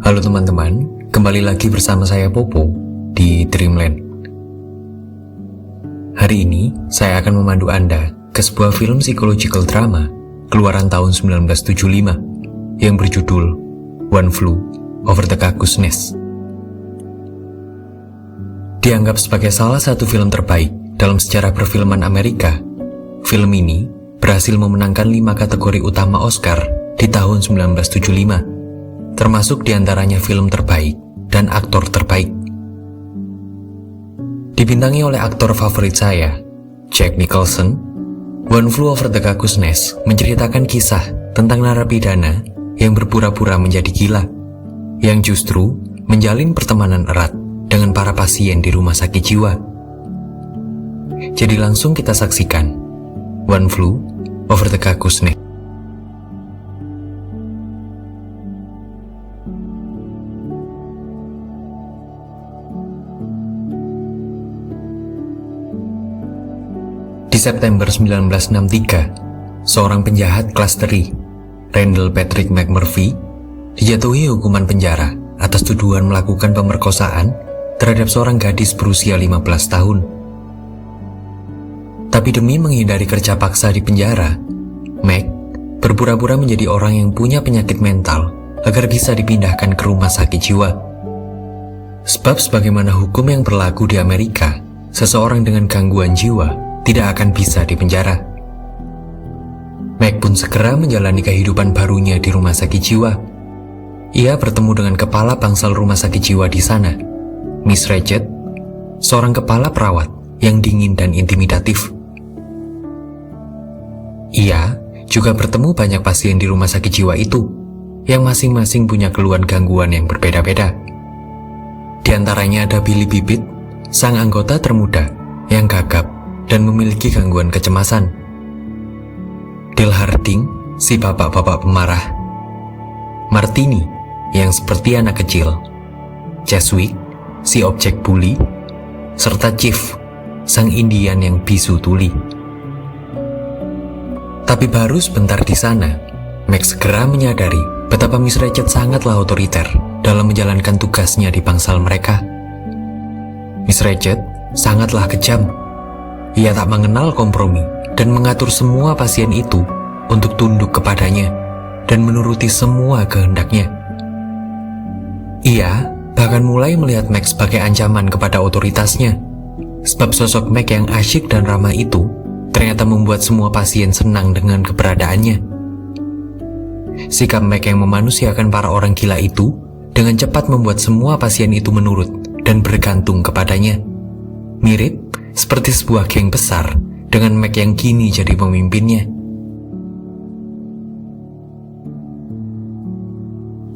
Halo teman-teman, kembali lagi bersama saya Popo di Dreamland. Hari ini saya akan memandu Anda ke sebuah film psychological drama keluaran tahun 1975 yang berjudul One Flew Over the Cuckoo's Nest. Dianggap sebagai salah satu film terbaik dalam sejarah perfilman Amerika, film ini berhasil memenangkan 5 kategori utama Oscar di tahun 1975, termasuk diantaranya film terbaik dan aktor terbaik. Dibintangi oleh aktor favorit saya, Jack Nicholson, One Flew Over the Cuckoo's Nest menceritakan kisah tentang narapidana yang berpura-pura menjadi gila, yang justru menjalin pertemanan erat dengan para pasien di rumah sakit jiwa. Jadi langsung kita saksikan One Flew Over the Cuckoo's Nest. Di September 1963, seorang penjahat kelas teri, Randall Patrick McMurphy, dijatuhi hukuman penjara atas tuduhan melakukan pemerkosaan terhadap seorang gadis berusia 15 tahun. Tapi demi menghindari kerja paksa di penjara, Mac berpura-pura menjadi orang yang punya penyakit mental agar bisa dipindahkan ke rumah sakit jiwa. Sebab sebagaimana hukum yang berlaku di Amerika, seseorang dengan gangguan jiwa tidak akan bisa dipenjara. Mac pun segera menjalani kehidupan barunya di rumah sakit jiwa. Ia bertemu dengan kepala bangsal rumah sakit jiwa di sana, Miss Ratched, seorang kepala perawat yang dingin dan intimidatif. Ia juga bertemu banyak pasien di rumah sakit jiwa itu, yang masing-masing punya keluhan gangguan yang berbeda-beda. Di antaranya ada Billy Bibbitt, sang anggota termuda yang gagap dan memiliki gangguan kecemasan. Dale Harding, si bapak-bapak pemarah. Martini, yang seperti anak kecil. Cheswick, si objek bully. Serta Chief, sang Indian yang bisu tuli. Tapi baru sebentar di sana, Max segera menyadari betapa Miss Ratched sangatlah otoriter dalam menjalankan tugasnya di bangsal mereka. Miss Ratched sangatlah kejam. Ia tak mengenal kompromi dan mengatur semua pasien itu untuk tunduk kepadanya dan menuruti semua kehendaknya. Ia bahkan mulai melihat Mac sebagai ancaman kepada otoritasnya, sebab sosok Mac yang asyik dan ramah itu ternyata membuat semua pasien senang dengan keberadaannya. Sikap Mac yang memanusiakan para orang gila itu dengan cepat membuat semua pasien itu menurut dan bergantung kepadanya. Mirip seperti sebuah geng besar dengan Mac yang kini jadi pemimpinnya.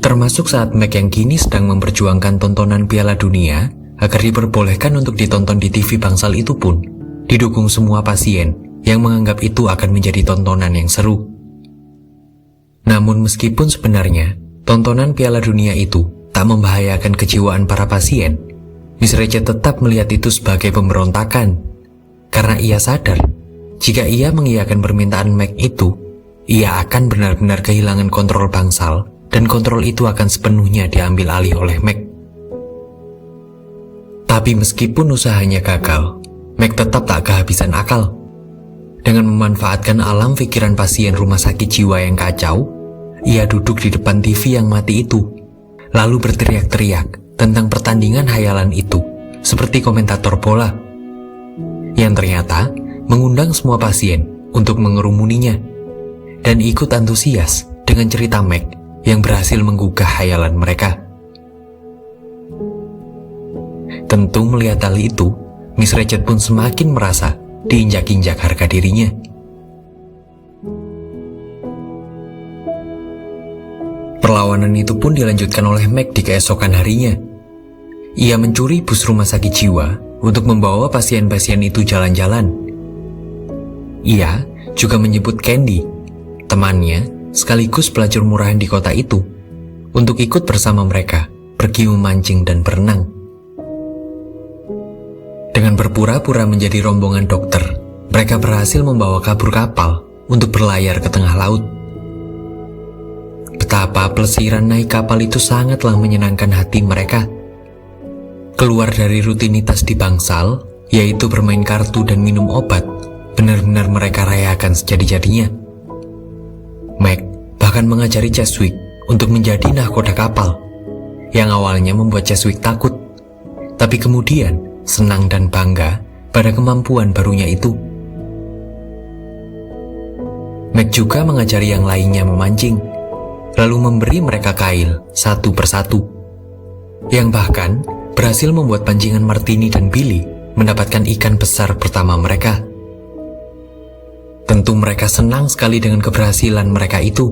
Termasuk saat Mac yang kini sedang memperjuangkan tontonan Piala Dunia agar diperbolehkan untuk ditonton di TV bangsal itu pun didukung semua pasien yang menganggap itu akan menjadi tontonan yang seru. Namun meskipun sebenarnya tontonan Piala Dunia itu tak membahayakan kejiwaan para pasien, Miss Ratched tetap melihat itu sebagai pemberontakan, karena ia sadar jika ia mengiyakan permintaan Mac itu, ia akan benar-benar kehilangan kontrol bangsal dan kontrol itu akan sepenuhnya diambil alih oleh Mac. Tapi meskipun usahanya gagal, Mac tetap tak kehabisan akal. Dengan memanfaatkan alam pikiran pasien rumah sakit jiwa yang kacau, ia duduk di depan TV yang mati itu, lalu berteriak-teriak tentang pertandingan hayalan itu seperti komentator bola, yang ternyata mengundang semua pasien untuk mengerumuninya dan ikut antusias dengan cerita Mac yang berhasil menggugah hayalan mereka. Tentu melihat hal itu, Miss Ratched pun semakin merasa diinjak-injak harga dirinya. Perlawanan itu pun dilanjutkan oleh Mac di keesokan harinya. Ia mencuri bus rumah sakit jiwa untuk membawa pasien-pasien itu jalan-jalan. Ia juga menyebut Candy, temannya sekaligus pelajar murahan di kota itu, untuk ikut bersama mereka pergi memancing dan berenang. Dengan berpura-pura menjadi rombongan dokter, mereka berhasil membawa kabur kapal untuk berlayar ke tengah laut. betapa pelesiran naik kapal itu sangatlah menyenangkan hati mereka. Keluar dari rutinitas di bangsal, yaitu bermain kartu dan minum obat, benar-benar mereka rayakan sejadi-jadinya. Meg bahkan mengajari Cheswick untuk menjadi nahkoda kapal, yang awalnya membuat Cheswick takut, tapi kemudian senang dan bangga pada kemampuan barunya itu. Meg juga mengajari yang lainnya memancing, lalu memberi mereka kail satu persatu, yang bahkan berhasil membuat pancingan Martini dan Billy mendapatkan ikan besar pertama mereka. Tentu mereka senang sekali dengan keberhasilan mereka itu,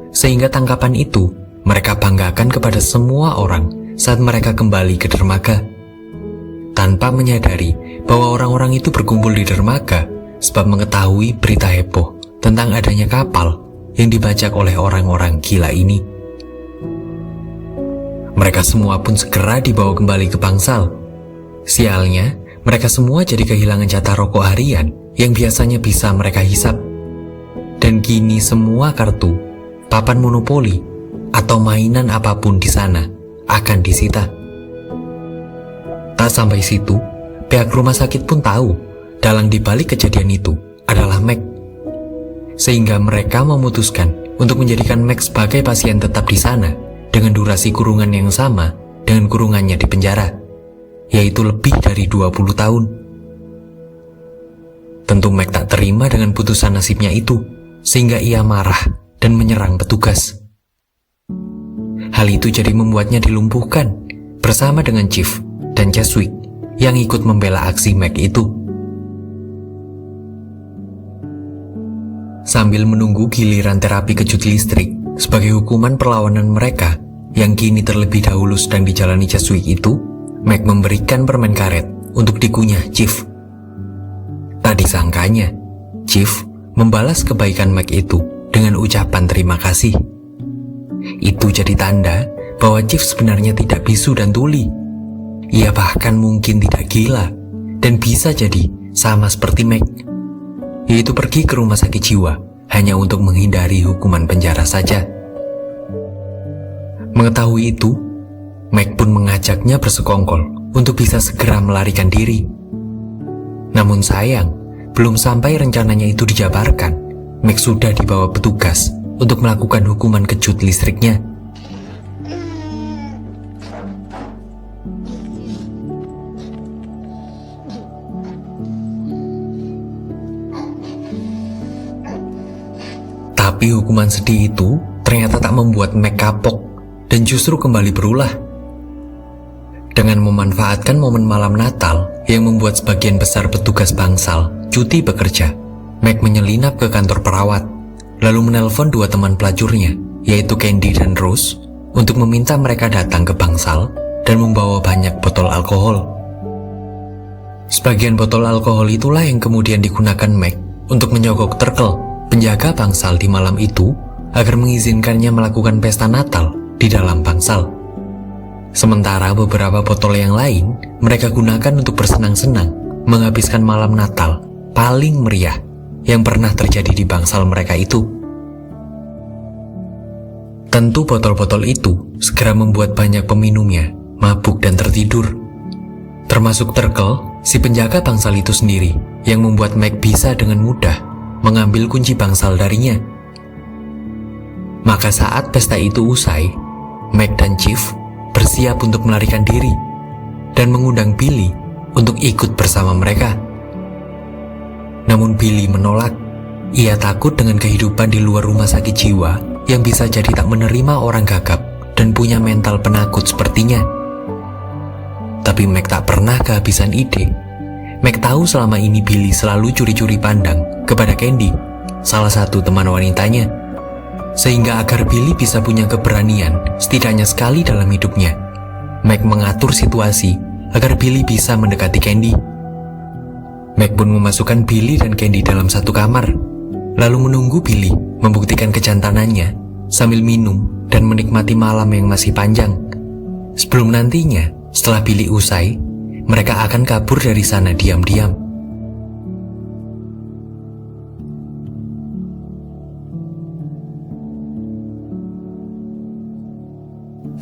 sehingga tangkapan itu mereka banggakan kepada semua orang saat mereka kembali ke dermaga, tanpa menyadari bahwa orang-orang itu berkumpul di dermaga sebab mengetahui berita heboh tentang adanya kapal yang dibajak oleh orang-orang gila ini. Mereka semua pun segera dibawa kembali ke bangsal. Sialnya, mereka semua jadi kehilangan jatah rokok harian yang biasanya bisa mereka hisap. Dan kini semua kartu, papan monopoli, atau mainan apapun di sana akan disita. Tak sampai situ, pihak rumah sakit pun tahu dalang dibalik kejadian itu adalah Meg. Sehingga mereka memutuskan untuk menjadikan Meg sebagai pasien tetap di sana dengan durasi kurungan yang sama dengan kurungannya di penjara, yaitu lebih dari 20 tahun. Tentu Meg tak terima dengan putusan nasibnya itu, sehingga ia marah dan menyerang petugas. Hal itu jadi membuatnya dilumpuhkan bersama dengan Chief dan Cheswick yang ikut membela aksi Meg itu. Sambil menunggu giliran terapi kejut listrik sebagai hukuman perlawanan mereka yang kini terlebih dahulu sedang dijalani Cheswick itu, Meg memberikan permen karet untuk dikunyah Chief. Tak disangkanya, Chief membalas kebaikan Meg itu dengan ucapan terima kasih. Itu jadi tanda bahwa Chief sebenarnya tidak bisu dan tuli. Ia bahkan mungkin tidak gila dan bisa jadi sama seperti Meg, yaitu pergi ke rumah sakit jiwa hanya untuk menghindari hukuman penjara saja. Mengetahui itu, Meg pun mengajaknya bersekongkol untuk bisa segera melarikan diri. Namun sayang, belum sampai rencananya itu dijabarkan, Meg sudah dibawa petugas untuk melakukan hukuman kejut listriknya. Tapi hukuman sedih itu ternyata tak membuat Meg kapok dan justru kembali berulah. Dengan memanfaatkan momen malam Natal yang membuat sebagian besar petugas bangsal cuti bekerja, Meg menyelinap ke kantor perawat, lalu menelpon dua teman pelacurnya, yaitu Candy dan Rose, untuk meminta mereka datang ke bangsal dan membawa banyak botol alkohol. Sebagian botol alkohol itulah yang kemudian digunakan Meg untuk menyogok Turkle, penjaga bangsal di malam itu, agar mengizinkannya melakukan pesta Natal di dalam bangsal. Sementara beberapa botol yang lain mereka gunakan untuk bersenang-senang menghabiskan malam Natal paling meriah yang pernah terjadi di bangsal mereka itu. Tentu botol-botol itu segera membuat banyak peminumnya mabuk dan tertidur, termasuk Turkle, si penjaga bangsal itu sendiri, yang membuat Meg bisa dengan mudah mengambil kunci bangsal darinya. Maka saat pesta itu usai, Meg dan Chief bersiap untuk melarikan diri dan mengundang Billy untuk ikut bersama mereka. Namun Billy menolak. Ia takut dengan kehidupan di luar rumah sakit jiwa yang bisa jadi tak menerima orang gagap dan punya mental penakut sepertinya. Tapi Meg tak pernah kehabisan ide. Meg tahu selama ini Billy selalu curi-curi pandang kepada Candy, salah satu teman wanitanya, sehingga agar Billy bisa punya keberanian setidaknya sekali dalam hidupnya, Meg mengatur situasi agar Billy bisa mendekati Candy. Meg pun memasukkan Billy dan Candy dalam satu kamar, lalu menunggu Billy membuktikan kejantanannya sambil minum dan menikmati malam yang masih panjang. Sebelum nantinya, setelah Billy usai, mereka akan kabur dari sana diam-diam.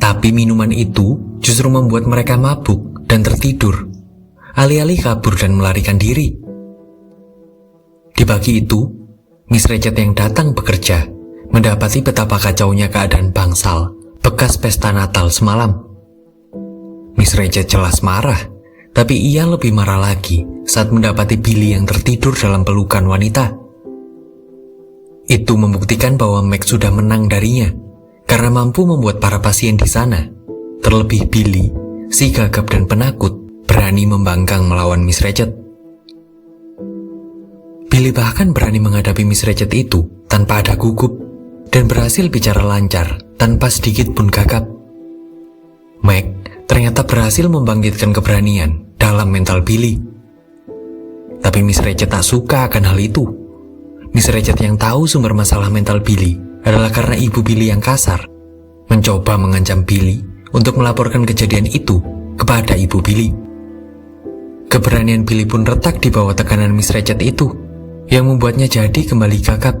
Tapi minuman itu justru membuat mereka mabuk dan tertidur, alih-alih kabur dan melarikan diri. Di pagi itu, Miss Ratched yang datang bekerja mendapati betapa kacaunya keadaan bangsal bekas pesta Natal semalam. Miss Ratched jelas marah, tapi ia lebih marah lagi saat mendapati Billy yang tertidur dalam pelukan wanita. Itu membuktikan bahwa Meg sudah menang darinya, karena mampu membuat para pasien di sana, terlebih Billy, si gagap dan penakut, berani membangkang melawan Miss Ratched. Billy bahkan berani menghadapi Miss Ratched itu tanpa ada gugup, dan berhasil bicara lancar tanpa sedikit pun gagap. Meg ternyata berhasil membangkitkan keberanian dalam mental Billy. Tapi Miss Ratched tak suka akan hal itu. Miss Ratched yang tahu sumber masalah mental Billy adalah karena ibu Billy yang kasar, mencoba mengancam Billy untuk melaporkan kejadian itu kepada ibu Billy. Keberanian Billy pun retak di bawah tekanan Miss Ratched itu, yang membuatnya jadi kembali gagap.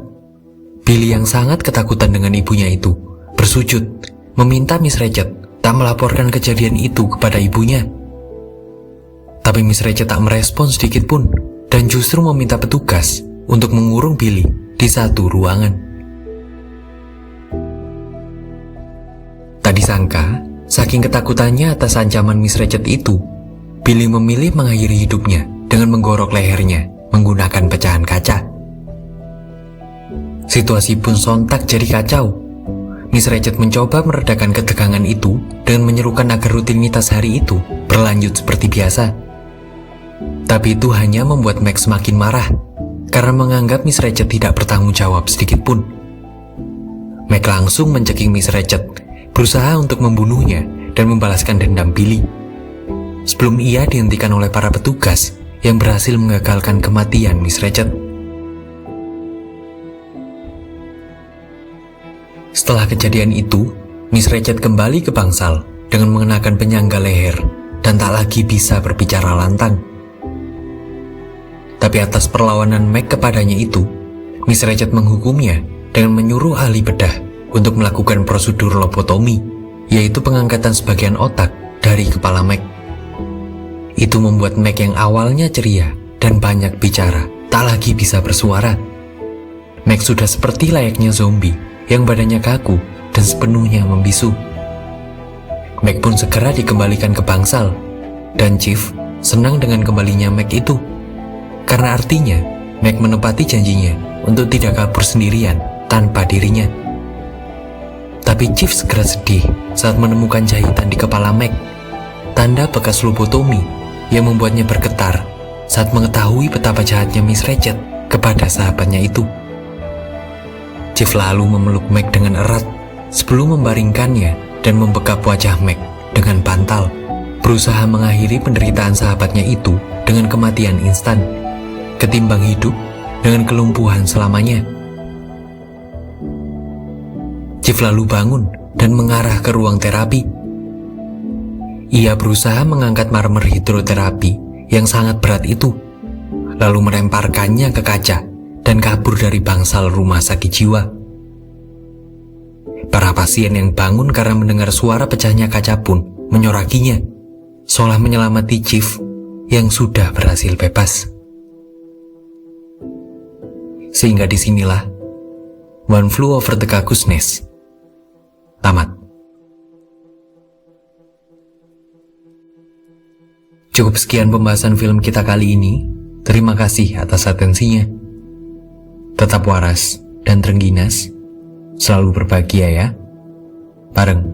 Billy yang sangat ketakutan dengan ibunya itu bersujud meminta Miss Ratched tak melaporkan kejadian itu kepada ibunya. Tapi Miss Ratched tak merespon sedikit pun dan justru meminta petugas untuk mengurung Billy di satu ruangan. Tak disangka, saking ketakutannya atas ancaman Miss Ratched itu, Billy memilih mengakhiri hidupnya dengan menggorok lehernya menggunakan pecahan kaca. Situasi pun sontak jadi kacau. Miss Ratched mencoba meredakan ketegangan itu dengan menyerukan agar rutinitas hari itu berlanjut seperti biasa. Tapi itu hanya membuat Meg semakin marah, karena menganggap Miss Ratched tidak bertanggung jawab sedikit pun. Meg langsung mencekik Miss Ratched, berusaha untuk membunuhnya dan membalaskan dendam Billy. Sebelum ia dihentikan oleh para petugas yang berhasil mengagalkan kematian Miss Ratched. Setelah kejadian itu, Miss Ratched kembali ke bangsal dengan mengenakan penyangga leher dan tak lagi bisa berbicara lantang. Tapi atas perlawanan Meg kepadanya itu, Miss Ratched menghukumnya dengan menyuruh ahli bedah untuk melakukan prosedur lobotomi, yaitu pengangkatan sebagian otak dari kepala Meg. Itu membuat Meg yang awalnya ceria dan banyak bicara tak lagi bisa bersuara. Meg sudah seperti layaknya zombie yang badannya kaku dan sepenuhnya membisu. Meg pun segera dikembalikan ke bangsal, dan Chief senang dengan kembalinya Meg itu, karena artinya Meg menepati janjinya untuk tidak kabur sendirian tanpa dirinya. Tapi Chief segera sedih saat menemukan jahitan di kepala Meg, tanda bekas lobotomi yang membuatnya bergetar saat mengetahui betapa jahatnya Miss Ratched kepada sahabatnya itu. Chief lalu memeluk Meg dengan erat sebelum membaringkannya dan membekap wajah Meg dengan bantal, berusaha mengakhiri penderitaan sahabatnya itu dengan kematian instan, ketimbang hidup dengan kelumpuhan selamanya. Chief lalu bangun dan mengarah ke ruang terapi. Ia berusaha mengangkat marmer hidroterapi yang sangat berat itu, lalu melemparkannya ke kaca dan kabur dari bangsal rumah sakit jiwa. Para pasien yang bangun karena mendengar suara pecahnya kaca pun menyorakinya, seolah menyelamati Chief yang sudah berhasil bebas. Sehingga disinilah One Flew Over the Cuckoo's Nest tamat. Cukup sekian pembahasan film kita kali ini. Terima kasih atas atensinya. Tetap waras dan terengginas, selalu berbahagia ya, bareng